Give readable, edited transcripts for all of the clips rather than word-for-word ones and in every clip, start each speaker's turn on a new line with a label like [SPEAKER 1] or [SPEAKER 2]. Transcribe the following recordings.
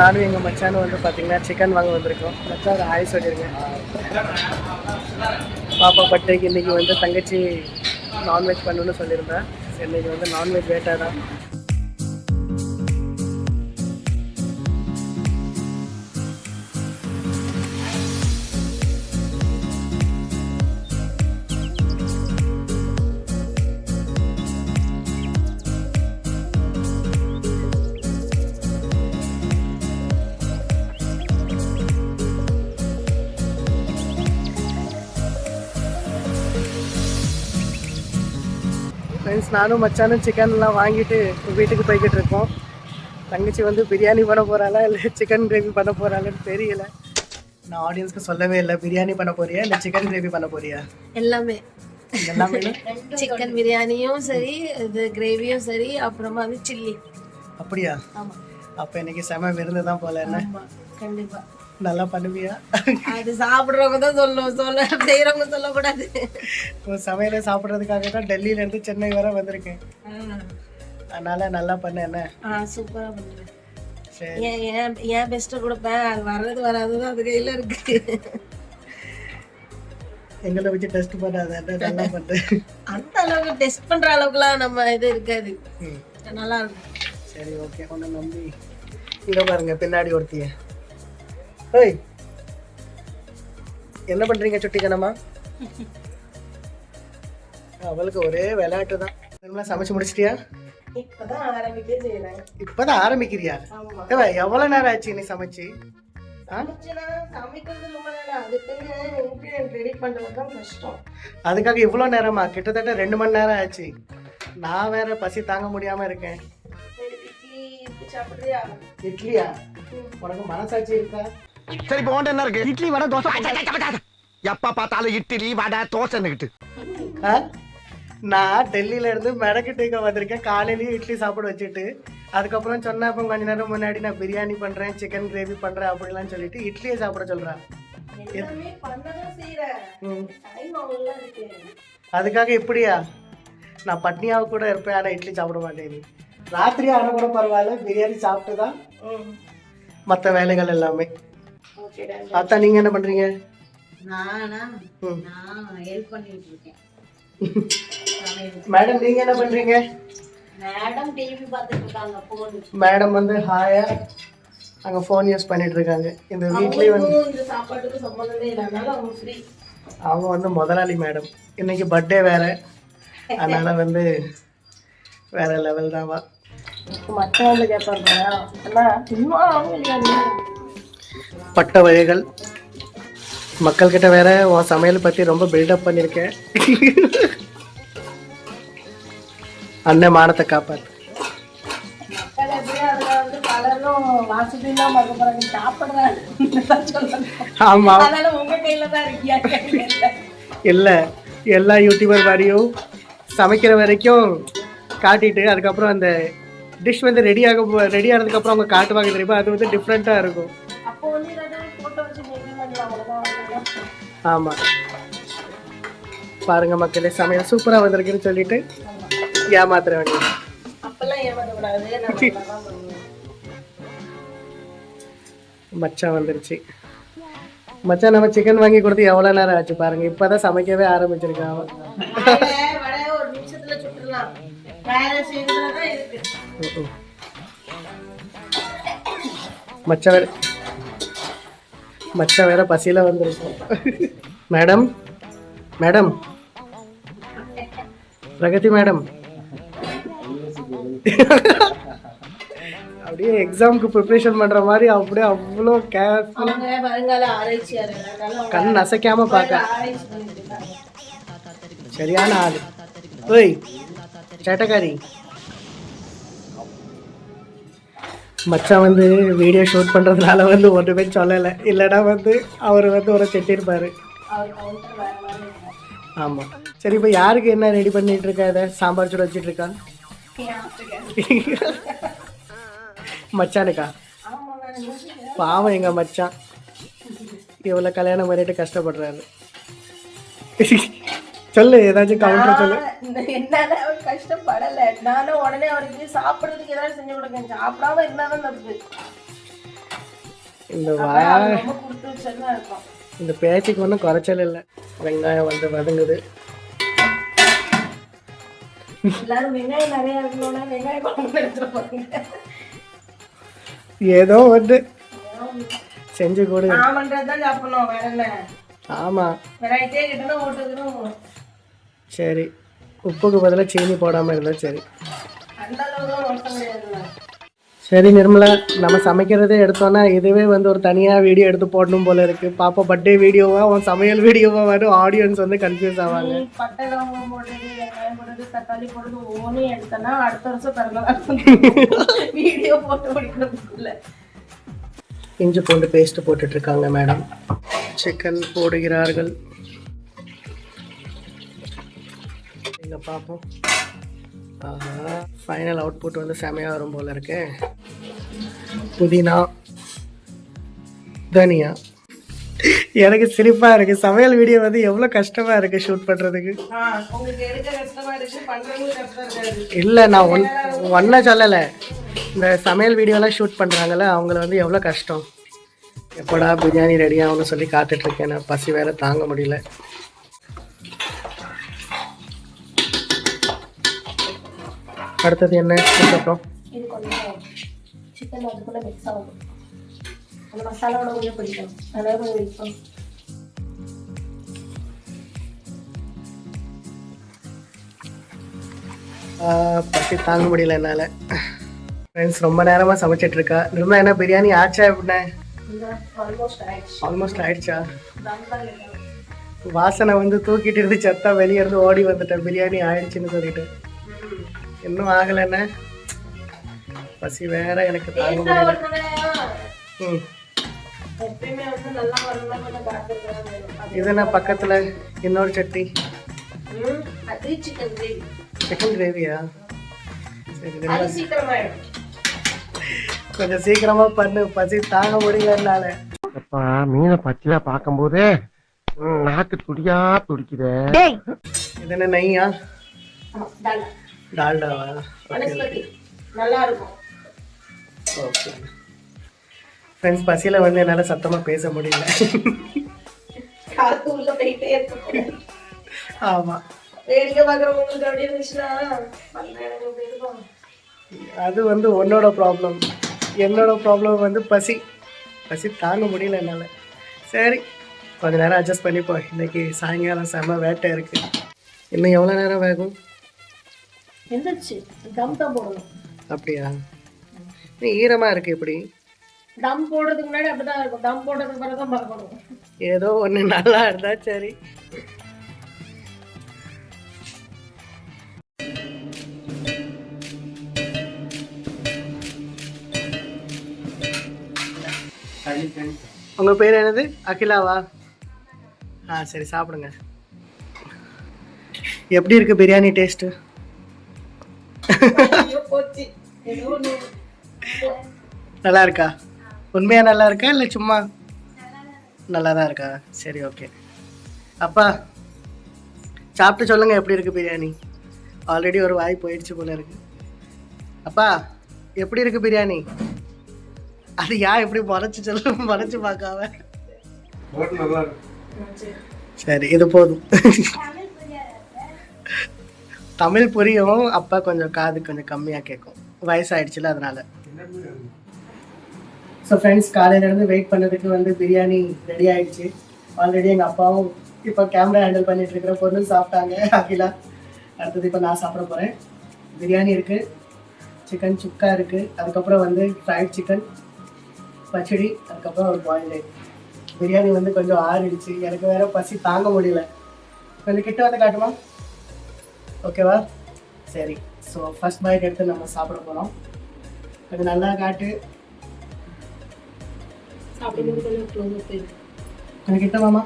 [SPEAKER 1] நானும் எங்கள் மச்சானும் வந்து பார்த்தீங்கன்னா சிக்கன் வாங்க வந்திருக்கோம். மச்சான் ஹாய் சொல்லிடுங்க. பாப்பா பர்த்டேக்கு இன்றைக்கி வந்து தங்கச்சி நான்வெஜ் பண்ணணுன்னு சொல்லியிருந்தேன். இன்றைக்கி வந்து நான்வெஜ் வேட்டாக தான். ஃப்ரெண்ட்ஸ் நானும் மச்சானும் சிக்கன்லாம் வாங்கிட்டு வீட்டுக்கு போய்கிட்டு இருக்கோம். தங்கச்சி வந்து பிரியாணி பண்ண போகிறாளா இல்லை சிக்கன் கிரேவி பண்ண போகிறாளான்னு தெரியல. நான் ஆடியன்ஸ்க்கு சொல்லவே இல்லை. பிரியாணி பண்ண போறியா இல்லை சிக்கன் கிரேவி பண்ண போறியா?
[SPEAKER 2] எல்லாமே
[SPEAKER 1] எல்லாமே
[SPEAKER 2] சிக்கன் பிரியாணியும் சரி, இது கிரேவியும் சரி, அப்புறமா வந்து சில்லி.
[SPEAKER 1] அப்படியா?
[SPEAKER 2] ஆமாம்.
[SPEAKER 1] அப்போ இன்னைக்கு செம விருந்து தான் போல. என்ன
[SPEAKER 2] கண்டிப்பாக
[SPEAKER 1] நல்லா பண்ணுவியா?
[SPEAKER 2] அது சாப்பிட்றவங்க தான் சொல்ல செய்கிறவங்க சொல்லக்கூடாது.
[SPEAKER 1] சமையலை சாப்பிட்றதுக்காக தான் டெல்லியிலேருந்து சென்னை வர வந்திருக்கேன். அதனால நல்லா பண்ண. என்ன
[SPEAKER 2] சூப்பராக பண்ணுவேன். சரி, ஏன் பெஸ்ட்டை கொடுப்பேன். அது வர்றது வராதுதான் அது கையில் இருக்கு.
[SPEAKER 1] எங்களை வச்சு டெஸ்ட் பண்ணாத. நல்லா பண்ணுறேன்.
[SPEAKER 2] அந்த அளவுக்கு டெஸ்ட் பண்ணுற அளவுக்குலாம் நம்ம இது இருக்காது. நல்லா இருக்கும்.
[SPEAKER 1] சரி, ஓகே. ஒன்று நம்பி இங்கே பாருங்க பின்னாடி ஒருத்திய. ஹேய், என்ன பண்ணுறீங்க சுட்டிக்கணமா? அவளுக்கு ஒரே விளையாட்டு தான். சமைச்சு முடிச்சிட்டியா?
[SPEAKER 2] இப்பதான் ஆரம்பிக்கவே செய்யறேன்.
[SPEAKER 1] இப்பதான் ஆரம்பிக்கிறியா? எவ்வளவு நேரம் ஆச்சு நீ சமைச்சு?
[SPEAKER 2] சமைக்கிறது ரொம்ப நேரம். அதுக்குன்னு ரெடி பண்றதுதான் கஷ்டம்.
[SPEAKER 1] அதுக்காக இவ்வளவு நேரமா? கிட்டத்தட்ட 2 மணி நேரம் ஆச்சு. நான் வேற பசி தாங்க முடியாம இருக்கேன். இட்லியா? உனக்கு மனசாட்சி இருக்கா?
[SPEAKER 3] சரி, இப்போ என்ன இருக்கு? இட்லி வடை தோசை. எப்ப பார்த்தாலும் இட்லி வடை தோசைன்னுக்கிட்டு.
[SPEAKER 1] நான் டெல்லியில இருந்து மெடக்கிட்டு வந்திருக்கேன். காலையிலயும் இட்லி சாப்பிட வச்சுட்டு அதுக்கப்புறம் சொன்ன அப்போ கொஞ்ச நேரம் முன்னாடி நான் பிரியாணி பண்றேன், சிக்கன் கிரேவி பண்றேன் அப்படிலாம் சொல்லிட்டு இட்லியை சாப்பிட சொல்றேன். அதுக்காக இப்படியா? நான் பட்னியாவை கூட இருப்பேன், ஆனா இட்லி சாப்பிட மாட்டேன். ராத்திரி ஆனா கூட பரவாயில்ல, பிரியாணி சாப்பிட்டு தான் மற்ற வேலைகள் எல்லாமே. அத்தா நீங்க என்ன பண்றீங்க? மேடம் நீங்க என்ன பண்றீங்க? மேடம் வந்து ஹாயா அங்க போன் யூஸ் பண்ணிட்டு இருக்காங்க. இந்த வீட்லயே வந்து அவங்க வந்து முதலாளி மேடம். இன்னைக்கு பர்த்டே வேற, அதனால வந்து வேற லெவல் தான். பட்ட வகைகள் மக்கள் கிட்ட வேற உன் சமையல் பத்தி ரொம்ப பில்டப் பண்ணிருக்கேன். அண்ணன் மானத்தை காப்பாத்து. ஆமா, இல்ல எல்லா யூடியூபர் மாதிரியும் சமைக்கிற வரைக்கும் காட்டிட்டு அதுக்கப்புறம் அந்த டிஷ் வந்து ரெடி ஆனதுக்கு அப்புறம் அவங்க காட்டுவாங்க தெரியுமா? அது வந்து டிஃப்ரெண்டா இருக்கும். ஆமா, பாருங்க மக்களே, சமையல் சூப்பரா வந்திருக்குன்னு சொல்லிட்டு ஏமாத்துற வேண்டியது. மச்சான் வந்துருச்சு. மச்சான் நம்ம சிக்கன் வாங்கி கொடுத்து எவ்வளவு நேரம் ஆச்சு பாருங்க. இப்பதான் சமைக்கவே ஆரம்பிச்சிருக்கான் அவன். மச்ச வேற பசியில வந்துருக்கோம். மேடம் மேடம் பிரகதி மேடம் அப்படியே எக்ஸாமுக்கு ப்ரிப்பரேஷன் பண்ற மாதிரி அப்படியே அவ்வளோ கேர்ஃபுல்லா கண் அசைக்காம பார்க்க. சரியான ஆளு. ஓய் சேட்டக்காரி. மச்சான் வந்து வீடியோ ஷூட் பண்ணுறதுனால வந்து ஒன்றுமே சொல்லலை. இல்லைனா வந்து அவர் வந்து ஒரு செட்டிருப்பார். ஆமாம். சரி, இப்போ யாருக்கு என்ன ரெடி பண்ணிட்டு இருக்கா? இதை சாம்பார் சூட வச்சுட்டு இருக்கான். மச்சானுக்கா? பாவம் எங்கள் மச்சான் இவ்வளோ கல்யாணம் பண்ணிட்டு கஷ்டப்படுறாரு. சொல்லு, ஏதாச்சும் கவுண்டர் சொல்லு.
[SPEAKER 2] என்னால அவர் கஷ்டப்படல. நானும் உடனே அவருக்கு சாப்பிட்றதுக்கு ஏதாவது செஞ்சு கொடுக்கேன். சாப்பிடாம இருந்தாலும் தப்பு.
[SPEAKER 1] இந்த
[SPEAKER 2] ரொம்ப கொடுத்து வச்சதா இருக்கும்.
[SPEAKER 1] இந்த பேச்சுக்கு ஒன்றும் குறைச்சல் இல்லை. வெங்காயம் வந்து வதங்குது.
[SPEAKER 2] எல்லாரும் வெங்காயம் நிறைய இருக்கணும்னா வெங்காயம் குழம்பு எடுத்துட்டு போறீங்க.
[SPEAKER 1] ஏதோ வந்து செஞ்சு கொடு.
[SPEAKER 2] நான் பண்றதுதான் சாப்பிடணும், வேற என்ன?
[SPEAKER 1] ஆமாம்
[SPEAKER 2] வெரைட்டியே கிட்டணும் ஓட்டுக்கணும்.
[SPEAKER 1] சரி, உப்புக்கு பதிலாக சீனி போடாமல் இருந்தால் சரி.
[SPEAKER 2] அந்த அளவுக்கு மோசம் கிடையாதுல்ல.
[SPEAKER 1] சரி நிர்மலா, நம்ம சமைக்கிறதே எடுத்தோன்னா இதுவே வந்து ஒரு தனியாக வீடியோ எடுத்து போடணும் போல இருக்கு. பாப்பா பர்த்டே வீடியோவா உன் சமையல் வீடியோவா வரும், ஆடியன்ஸ் வந்து கன்ஃபியூஸ் ஆவாங்க.
[SPEAKER 2] நீ பட்டை லவங்கம் போடுறது, வெங்காயம் போடுறது, தக்காளி போடுறது ஒவ்வொன்றும் எடுத்தனா அடுத்த வருஷம் பிறந்ததான் வீடியோ போட்டு முடிக்கிறதுக்குள்ள.
[SPEAKER 1] இஞ்சி பூண்டு பேஸ்ட் போட்டுட்டு இருக்காங்க மேடம். சிக்கன் போடுகிறார்கள். இங்கே பார்ப்போம். ஃபைனல் அவுட்புட் வந்து செமையாக வரும் போல இருக்கு. புதினா, தனியா. எனக்கு சிரிப்பாக இருக்குது. சமையல் வீடியோ வந்து எவ்வளோ கஷ்டமாக இருக்குது ஷூட் பண்ணுறதுக்கு.
[SPEAKER 2] உங்களுக்கு எடுக்க கஷ்டமா இருக்கு, பண்றவங்களுக்கு கஷ்டம் இருக்காது.
[SPEAKER 1] இல்லை, நான் ஒன்றை சொல்லலை. இந்த சமையல் வீடியோலாம் ஷூட் பண்ணுறாங்கல்ல, அவங்கள வந்து எவ்வளோ கஷ்டம். எப்படா பிரியாணி ரெடி ஆகும்னு சொல்லி காத்துட்ருக்கேன். நான் பசி வேறு தாங்க முடியல. அடுத்தது என்ன அப்புறம்?
[SPEAKER 2] இது கொஞ்சம் சிக்கன் அதுக்குள்ள மிக்ஸ் ஆகும். அந்த மசாலாவோட கொஞ்சம் பிடிக்கும், அதனால கொஞ்சம் வைப்போம்.
[SPEAKER 1] பசி தாங்க முடியல என்னால். ஃப்ரெண்ட்ஸ் ரொம்ப நேரமாக சமைச்சிட்டு இருக்கா. நிர்மலா என்ன பிரியாணி ஆச்சா எப்படின்னா? ஆல்மோஸ்ட் ஆயிடுச்சா? வாசனை வந்து தூக்கிட்டு இருந்து சத்தா வெளியே இருந்து ஓடி வந்துட்டேன் பிரியாணி ஆயிடுச்சுன்னு சொல்லிட்டு. இன்னும் ஆகலைண்ணே, பசி வேற எனக்கு தாங்க முடியல. இது என்ன பக்கத்தில் இன்னொரு சட்டி? சிக்கன் கிரேவியா? கொஞ்சம் சீக்கிரமா பண்ணு, பசி தாங்க முடியலனால.
[SPEAKER 3] மீனை பச்சையா பார்க்கும் போதே நாக்கு துடியா துடிக்குதே.
[SPEAKER 1] இது என்ன நெய்யா? டால்டாவா?
[SPEAKER 2] நல்லா இருக்கும்.
[SPEAKER 1] ஓகே ஃப்ரெண்ட்ஸ், பசியில் வந்து என்னால் சத்தமாக பேச முடியல.
[SPEAKER 2] காத்து உள்ள போயிட்டே இருக்கு.
[SPEAKER 1] ஆமாம்,
[SPEAKER 2] வேடிக்கை பார்க்குறவங்களுக்கு அப்படியே இருந்துச்சுன்னா இருக்கும்.
[SPEAKER 1] அது வந்து உன்னோட ப்ராப்ளம். என்னோட ப்ராப்ளம் வந்து பசி தாங்க முடியல என்னால். சரி, கொஞ்ச நேரம் அட்ஜஸ்ட் பண்ணிப்போம். இன்றைக்கி சாயங்காலம் செம்ம வேட்டை இருக்குது. இன்னும் எவ்வளோ நேரம் வேகும்?
[SPEAKER 2] எந்திரிச்சு தம் தான் போடணும்.
[SPEAKER 1] அப்படியா? நீ ஈரமாக இருக்கு. இப்படி
[SPEAKER 2] தம் போடுறதுக்கு முன்னாடி அப்படிதான் இருக்கும், தம் போடுறதுக்கு பிறகு தான் பார்க்கணும்.
[SPEAKER 1] ஏதோ ஒன்று நல்லா இருந்தா சரி. உங்கள் பேர் என்னது? அகிலாவா? சரி, சாப்பிடுங்க. எப்படி இருக்கு பிரியாணி டேஸ்ட்டு? நல்லா இருக்கா? உண்மையா நல்லா இருக்கா இல்லை சும்மா நல்லா தான் இருக்கா? சரி, ஓகே. அப்பா சாப்பிட்டு சொல்லுங்க எப்படி இருக்கு பிரியாணி. ஆல்ரெடி ஒரு வாய் போயிடுச்சு போல இருக்கு. அப்பா எப்படி இருக்கு பிரியாணி? அது எப்படி முறைச்சு சொல்ல, முறைச்சு பார்க்காம. சரி, இது போதும். தமிழ் புரியும். அப்பா கொஞ்சம் காது கொஞ்சம் கம்மியாக கேட்கும், வயசாயிடுச்சுல அதனால. ஸோ ஃப்ரெண்ட்ஸ், காலையிலேருந்து வெயிட் பண்ணதுக்கு வந்து பிரியாணி ரெடி ஆகிடுச்சு. ஆல்ரெடி எங்கள் அப்பாவும் இப்போ கேமரா ஹேண்டில் பண்ணிட்டு இருக்கிற பொண்ணு சாப்பிட்டாங்க, அகிலா. அடுத்தது இப்போ நான் சாப்பிட போகிறேன். பிரியாணி இருக்குது, சிக்கன் சுக்கா இருக்குது, அதுக்கப்புறம் வந்து ஃப்ரைட் சிக்கன், பச்சடி, அதுக்கப்புறம் ஒரு பாயில்டு எக். பிரியாணி வந்து கொஞ்சம் ஆறிடுச்சு. எனக்கு வேறு பசி தாங்க முடியல. கொஞ்சம் கிட்ட வந்து காட்டுமா? ஓகேவா? சரி. ஸோ ஃபர்ஸ்ட் பைட் எடுத்து நம்ம சாப்பிட போகிறோம். கொஞ்சம் நல்லா காட்டு. கொஞ்சம் கிட்ட மாமா.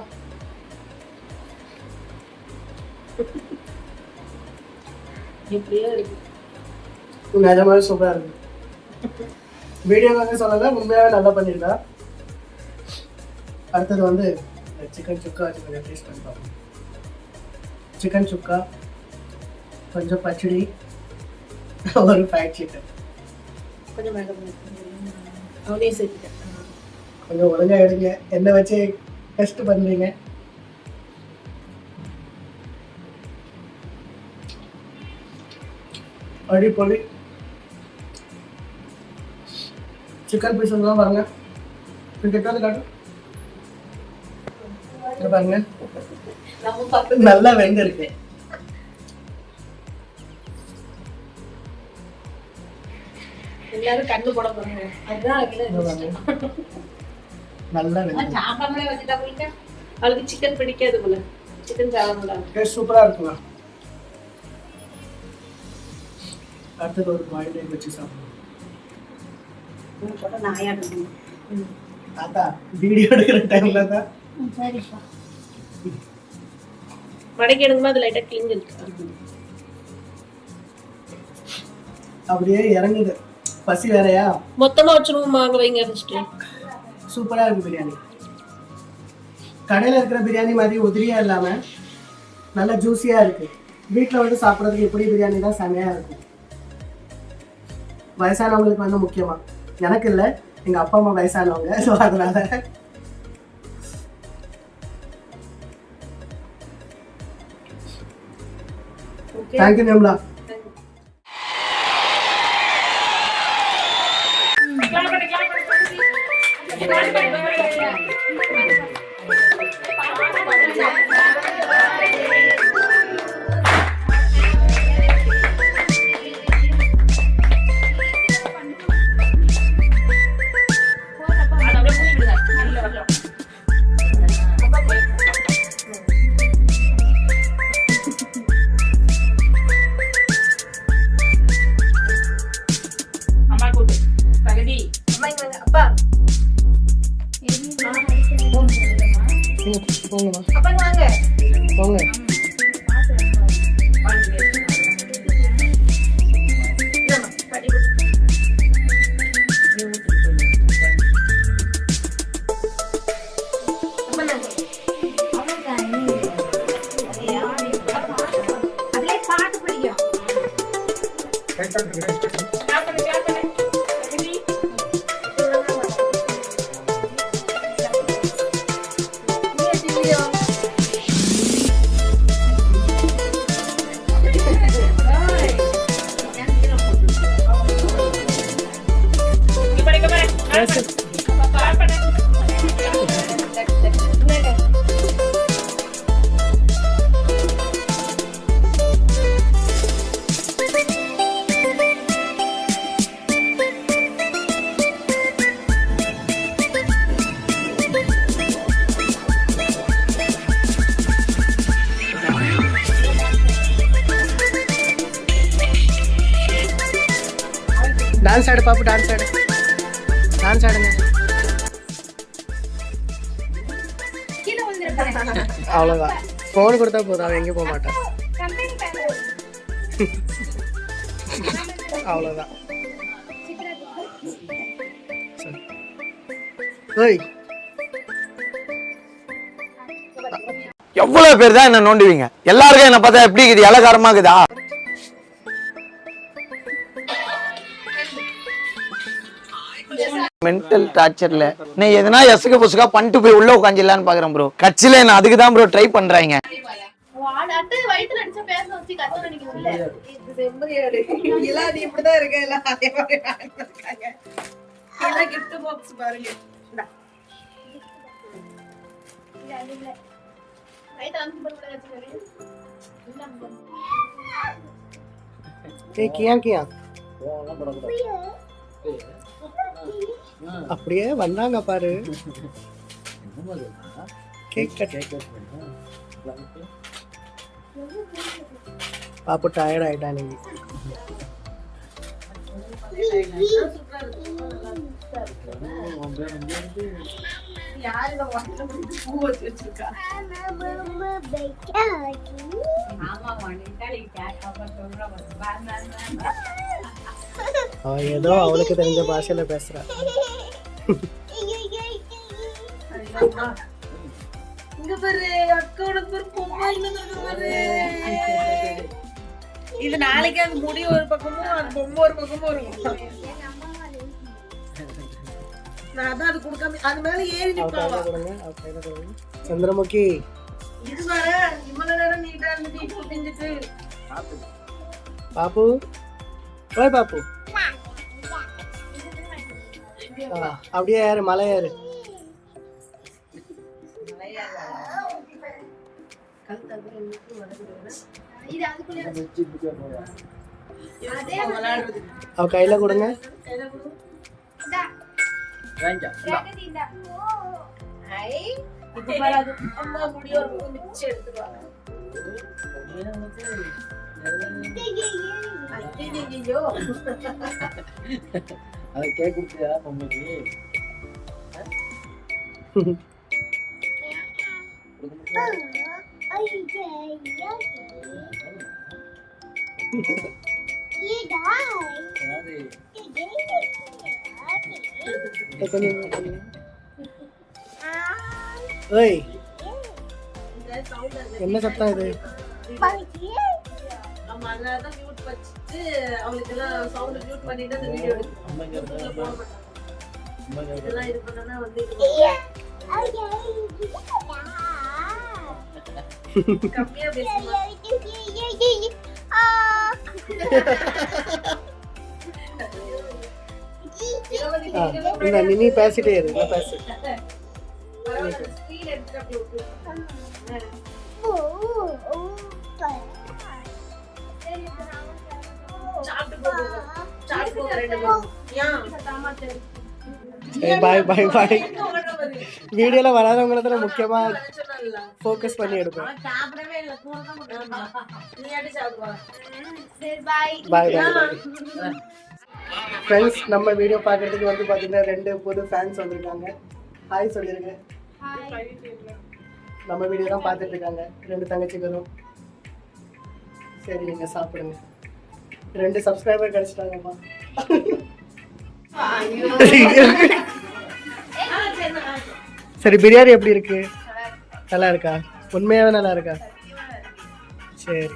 [SPEAKER 1] நிஜமாவே சூப்பராக இருக்கு. வீடியோக்காக சொல்லலை, உண்மையாகவே நல்லா பண்ணியிருக்கா. அடுத்தது வந்து சிக்கன் சுக்கா வச்சு கொஞ்சம் டேஸ்ட் பண்ணி பார்ப்போம். சிக்கன் சுக்கா, கொஞ்சம் பச்சடி, ஒரு ஃப்ரைட் சிக்கன்.
[SPEAKER 2] கொஞ்சம் மேடம் அவனே சேர்த்துட்டேன்.
[SPEAKER 1] கொஞ்சம் ஒழுங்கா எடுங்க, என்ன வச்சு டெஸ்ட் பண்றீங்க. அடிப்பொலி சிக்கன் பீஸ் தான் பாருங்க. கிட்ட வந்து காட்டு. இங்க பாருங்க, நல்லா வெந்திருக்கு.
[SPEAKER 2] எல்லாரும் கண்ணு போட போறாங்க. அதுதான்
[SPEAKER 1] இங்க பாருங்க, நல்லா வெந்திருக்கு.
[SPEAKER 2] சாப்பிடாமலே வச்சுட்டா போயிட்டா அவளுக்கு சிக்கன் பிடிக்காது போல. சிக்கன் சாப்பிட
[SPEAKER 1] டேஸ்ட் சூப்பரா இருக்குங்க. அடுத்தது ஒரு பாயில் எக் வச்சு சாப்பிடுவோம். தாத்தா வீடியோ எடுக்கிற டைம்ல தான்
[SPEAKER 2] மடக்கி எடுக்கும்போது அது லைட்டா கிழிஞ்சு இருக்கு.
[SPEAKER 1] அப்படியே இறங்குது. பசி வேறையா,
[SPEAKER 2] மொத்தமா வச்சிருவோமா? அங்க வைங்க ஃபர்ஸ்ட்.
[SPEAKER 1] சூப்பரா இருக்கு பிரியாணி. கடையில இருக்கிற பிரியாணி மாதிரி உதிரியா இல்லாம நல்லா ஜூஸியா இருக்கு. வீட்டில் வந்து சாப்பிட்றதுக்கு எப்படி பிரியாணி தான் செமையா இருக்கும். வயசானவங்களுக்கு வந்து முக்கியமா, எனக்கு இல்லை, எங்க அப்பா அம்மா வயசானவங்க, ஸோ அதனால தேங்க்யூ நிர்மலா. போங்க. டான்ஸ் ஆடு பாப்பு, டான்ஸ் ஆடு, டான்ஸ் ஆடுங்க. அவ்வளோதான், ஃபோன் கொடுத்தா போதும், அவன் எங்கேயும் போக மாட்டான். அவ்வளோதான்.
[SPEAKER 3] எவ்வளவு பேர் தான் என்ன நோண்டுவீங்க? எல்லாருக்கும் என்ன பார்த்தா எப்படி இருக்குது? இலகாரமா இருக்குதா? மென்டல் டார்ச்சர்ல நீ எதனா எசுக்கு புசுக்கா பண்ணிட்டு போய் உள்ள உட்காந்துலான்னு பாக்குறேன் ப்ரோ. கட்சியில என்ன அதுக்கு தான் ப்ரோ ட்ரை பண்றாங்க.
[SPEAKER 1] அப்படியே வந்தாங்க பாரு. பாப்பு டயர்ட் ஆயிட்டா நீங்க. அவன் ஏதோ அவளுக்கு தெரிஞ்ச பாஷையில பேசுறா.
[SPEAKER 2] இது நாளைக்கு அது முடி ஒரு பக்கமும் அது பொம்மை ஒரு பக்கமும் இருக்கும். நான் அதான் அது கொடுக்காம அது மேல ஏறி
[SPEAKER 1] அவ கையில
[SPEAKER 2] நிப்பாவா.
[SPEAKER 1] கொடுங்க, அவ கையில கொடுங்க. சந்திரமுகி
[SPEAKER 2] இது வேற இவ்வளவு நேரம் நீட்டா இருந்துட்டு இப்போ பிஞ்சிட்டு.
[SPEAKER 1] பாப்பு, ஓய் பாப்பு. அப்படியே ஏறு, மலை ஏறு. அவ கையில கொடுங்க.
[SPEAKER 2] இப்ப பாரு அது அம்மா முடிய ஒரு மிச்சு எடுத்துருவாங்க. ஐயோ
[SPEAKER 4] அதை கேக் கொடுத்தியா மம்மிக்கு?
[SPEAKER 1] ஓய்,
[SPEAKER 2] இந்த சவுண்ட்
[SPEAKER 1] என்ன சத்தம் இது?
[SPEAKER 2] ஆமா அதனாலதான் மியூட் வச்சுட்டு அவங்களுக்கு எல்லாம் சவுண்ட் மியூட் பண்ணிட்டு அந்த வீடியோ இதெல்லாம் இது பண்ணனா வந்து கம்மியா பேசுமா.
[SPEAKER 1] இந்த நினி பேசிட்டே இரு, நான் பேசு.
[SPEAKER 2] ஸ்கிரீன் எடுத்து அப்படி விட்டு சாப்பிட்டு போங்க ரெண்டு பேரும். ஏன்
[SPEAKER 1] பாய் பாய் பாய்.
[SPEAKER 2] எங்க ஓடுற பாரு.
[SPEAKER 1] வீடியோல வராதவங்கள தான் முக்கியமா
[SPEAKER 2] சொன்னேன்ல.
[SPEAKER 1] ஃபோக்கஸ் பண்ணி எடுப்பேன்.
[SPEAKER 2] அவன் சாப்பிடவே இல்லை தூரம் தான் போட்டுருக்கான். நீ அடி சாப்பிடுவா.
[SPEAKER 1] பாய் பாய் பாய். ஃப்ரெண்ட்ஸ், நம்ம வீடியோ பார்க்கறதுக்கு வந்து பார்த்தீங்கன்னா 2 புது ஃபேன்ஸ் வந்திருக்காங்க. ஹாய் சொல்லிருங்க. நம்ம வீடியோ தான் பார்த்துட்டு இருக்காங்க 2 தங்கச்சிகளும். சரி, நீங்க சாப்பிடுங்க. 2 சப்ஸ்கிரைபர் கிடைச்சிட்டாங்கம்மா. சரி, பிரியாணி எப்படி இருக்கு? நல்லா இருக்கா? உண்மையாவே நல்லா இருக்கா? சரி,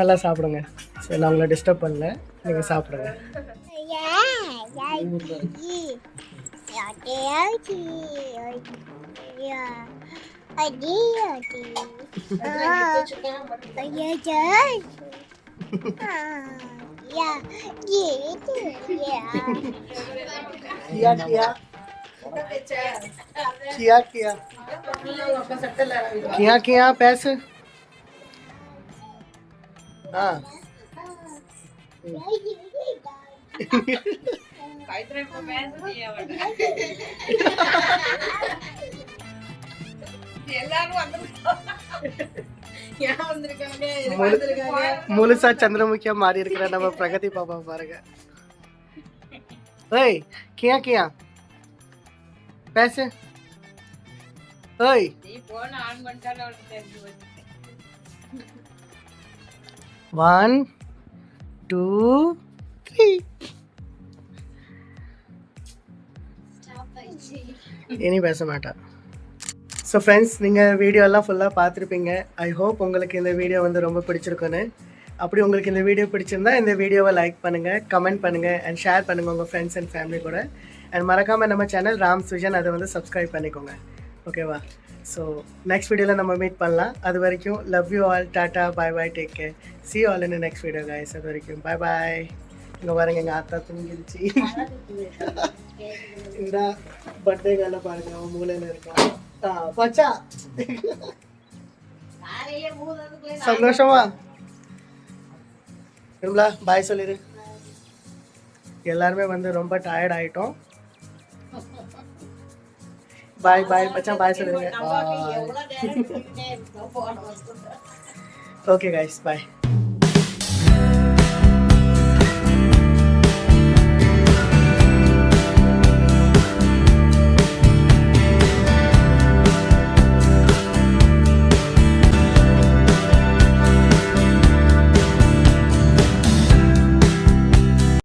[SPEAKER 1] நல்லா சாப்பிடுங்க. சரி, நான் உங்களை டிஸ்டர்ப் பண்ணல, நீங்க சாப்பிடுங்க. किया किया किया किया किया किया पैसे हाँ முழுசா சந்திரமுகியா மாறி இருக்கிற நம்ம பிரகதி பாப்பா பாருங்க. ஓய், கியா கியா பேசு. ஓய், ஒன் டூ த்ரீ. இனி பேச மாட்டா. ஸோ ஃப்ரெண்ட்ஸ், நீங்கள் வீடியோலாம் ஃபுல்லாக பார்த்துருப்பீங்க. ஐ ஹோப் உங்களுக்கு இந்த வீடியோ வந்து ரொம்ப பிடிச்சிருக்குன்னு. அப்படி உங்களுக்கு இந்த வீடியோ பிடிச்சிருந்தா இந்த வீடியோவை லைக் பண்ணுங்கள், கமெண்ட் பண்ணுங்கள் அண்ட் ஷேர் பண்ணுங்கள் உங்கள் ஃப்ரெண்ட்ஸ் அண்ட் ஃபேமிலி கூட. அண்ட் மறக்காமல் நம்ம சேனல் ராம்ஸ் விஷன் அதை வந்து சப்ஸ்கிரைப் பண்ணிக்கோங்க. ஓகேவா? ஸோ நெக்ஸ்ட் வீடியோவில் நம்ம மீட் பண்ணலாம். அது வரைக்கும் love you all. Tata, bye bye, take care. see you all in the next video guys. அது வரைக்கும் பாய் பாய். இங்கே பாருங்க, எங்கள் ஆத்தா தூங்கிடுச்சு. இந்த பர்த்டே கால பாருங்க, அவன் மூலையில் இருக்கான். பச்சா சந்தோஷமா இருங்களா? பாய் சொல்லிடு. எல்லாருமே வந்து ரொம்ப டயர்ட் ஆயிட்டோம். பாய் பாய் பச்சா, பாய் சொல்லிடுங்க. ஓகே கைஸ், பாய்.